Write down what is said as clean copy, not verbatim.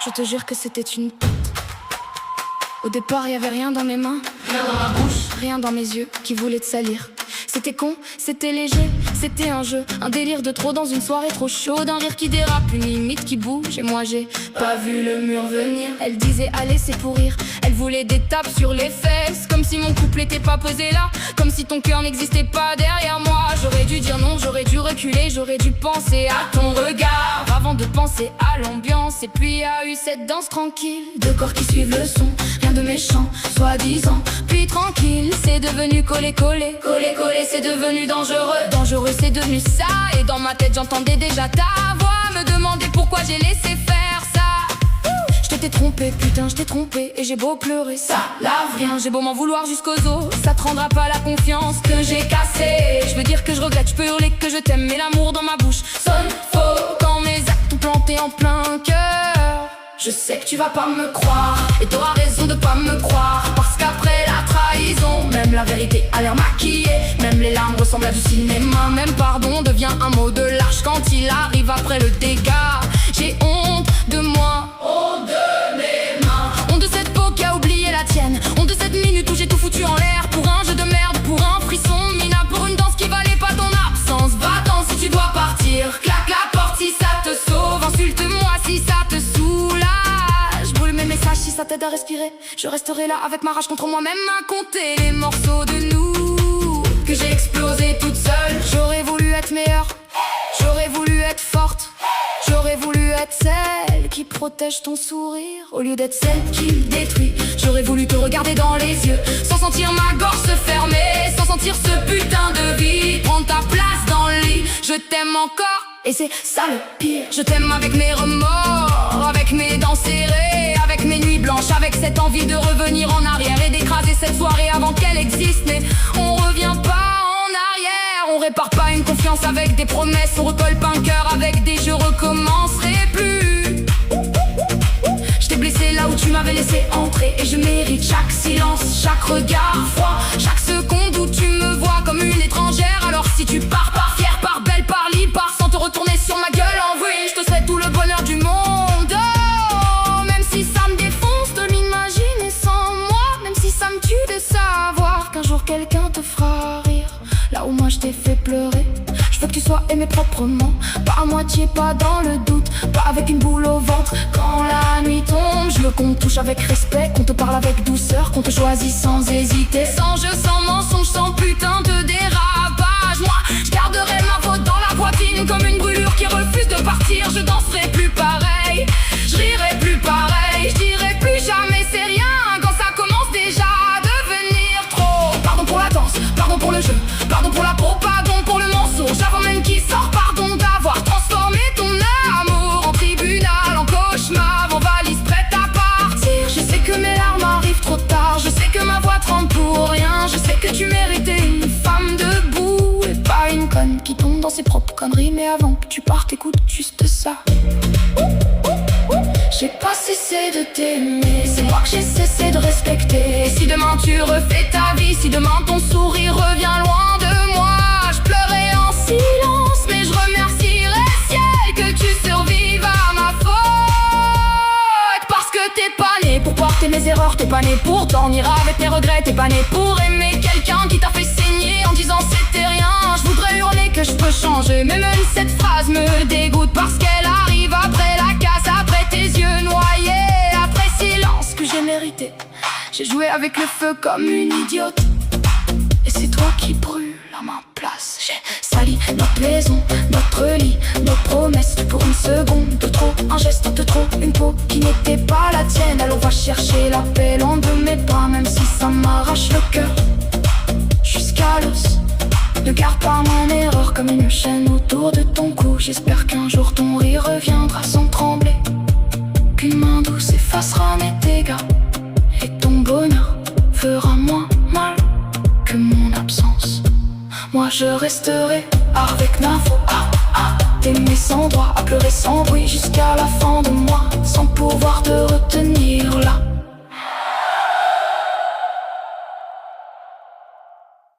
Je te jure que c'était une pute. Au départ, y avait rien dans mes mains, rien dans ma bouche, rien dans mes yeux qui voulaient te salir. C'était con, c'était léger, c'était un jeu, un délire de trop dans une soirée trop chaude, un rire qui dérape, une limite qui bouge, et moi j'ai pas vu le mur venir. Elle disait allez c'est pour rire, elle voulait des tapes sur les fesses, comme si mon couple était pas posé là, comme si ton cœur n'existait pas derrière moi. J'aurais dû dire non, j'aurais dû reculer, j'aurais dû penser à ton regard avant de penser à l'ambiance. Et puis y a eu cette danse tranquille, deux corps qui suivent le son, rien de méchant, soi-disant. Puis tranquille, c'est devenu coller-coller, coller-coller. C'est devenu dangereux, dangereux c'est devenu ça. Et dans ma tête j'entendais déjà ta voix me demander pourquoi j'ai laissé faire ça. Je t'ai trompé, putain je t'ai trompé. Et j'ai beau pleurer, ça lave rien. J'ai beau m'en vouloir jusqu'aux os, ça te rendra pas la confiance que j'ai cassée. Je veux dire que je regrette, je peux hurler que je t'aime, mais l'amour dans ma bouche sonne faux quand mes actes ont planté en plein cœur. Je sais que tu vas pas me croire, et t'auras raison de pas me croire, parce qu'après la trahison, même la vérité a l'air maquillée, même les larmes ressemblent à du cinéma, même pardon devient un mot de lâche quand il arrive après le dégât. J'ai honte de moi, honte de mes mains, honte de cette peau qui a oublié la tienne, honte de cette minute où j'ai tout foutu en l'air, pour un jeu de merde, pour un frisson minable, pour une danse qui valait pas ton absence. Va-t'en si tu dois partir, claque la porte si ça te sauve, insulte-moi si ça te soulage. Brûle mes messages si ça t'aide à respirer, je resterai là avec ma rage contre moi-même à compter les morceaux de nous que j'ai explosé toute seule. J'aurais voulu être meilleure, j'aurais voulu être forte, j'aurais voulu être celle qui protège ton sourire au lieu d'être celle qui le détruit. J'aurais voulu te regarder dans les yeux sans sentir ma gorge se fermer, sans sentir ce putain de vie prendre ta place dans le lit. Je t'aime encore et c'est ça le pire. Je t'aime avec mes remords, avec mes dents serrées, avec mes nuits blanches, avec cette envie de revenir en arrière et d'écraser cette soirée avant qu'elle existe. Mais on revient pas en arrière, on répare pas une confiance avec des promesses, on recolle pas un cœur avec des je recommencerai plus. Je t'ai blessé là où tu m'avais laissé entrer, et je mérite chaque silence, chaque regard froid, chaque seconde où tu me vois comme une étrangère. Alors si tu pars fière, par belle, par libre, par sans te retourner sur ma gueule en vrille, je te souhaite tout le bonheur du monde. Oh, même si ça me défonce de m'imaginer sans moi, même si ça me tue de savoir qu'un jour quelqu'un te fera rire là où moi je t'ai fait pleurer. Je veux que tu sois aimé proprement, pas à moitié, pas dans le doute, pas avec une boule au ventre. Quand la nuit tombe, je veux qu'on te touche avec respect, qu'on te parle avec douceur, qu'on te choisit sans hésiter, sans jeu, sans mensonge, sans putain de dérapage. Moi, je garderai ma faute dans la poitrine comme une brûlure qui refuse de partir. Je danserai plus pareil, je rirai plus pareil, je dirai plus jamais c'est rien quand ça commence déjà à devenir trop. Pardon pour la danse, pardon pour le jeu, pardon pour la peau, pardon pour le mensonge avant même qu'il sorte, pardon d'avoir transformé ton amour en tribunal, en cauchemar, en valise prête à partir. Je sais que mes larmes arrivent trop tard, je sais que ma voix tremble pour rien, je sais que tu méritais une femme debout et pas une conne qui tombe dans ses propres conneries. Mais avant que tu partes, écoute juste ça. J'ai pas cessé de t'aimer, c'est moi que j'ai cessé de respecter. Si demain tu refais ta vie, si demain ton sourire revient loin de moi, je pleurerai en silence, mais je remercierai ciel que tu survives à ma faute. Parce que t'es pas né pour porter mes erreurs, t'es pas né pour dormir avec mes regrets, t'es pas né pour aimer quelqu'un qui t'a fait saigner en disant c'était rien. Je voudrais hurler que je peux changer, mais même cette phrase me dégoûte parce qu'elle arrive après la casse, après tes yeux noyés, après silence que j'ai mérité. J'ai joué avec le feu comme une idiote, et c'est toi qui brûles à ma place. J'ai sali notre maison, notre lit, nos promesses pour une seconde de trop, un geste de trop, une peau qui n'était pas la tienne. Alors va chercher la paix loin de mes bras, même si ça m'arrache le cœur jusqu'à l'os. Ne garde pas mon erreur comme une chaîne autour de ton cou. J'espère qu'un jour ton rire reviendra sans trembler, qu'une main douce effacera mes dégâts, et ton bonheur fera moins mal que mon absence. Moi je resterai avec ma faute, t'aimer sans droit, à pleurer sans bruit jusqu'à la fin de moi, sans pouvoir te retenir là.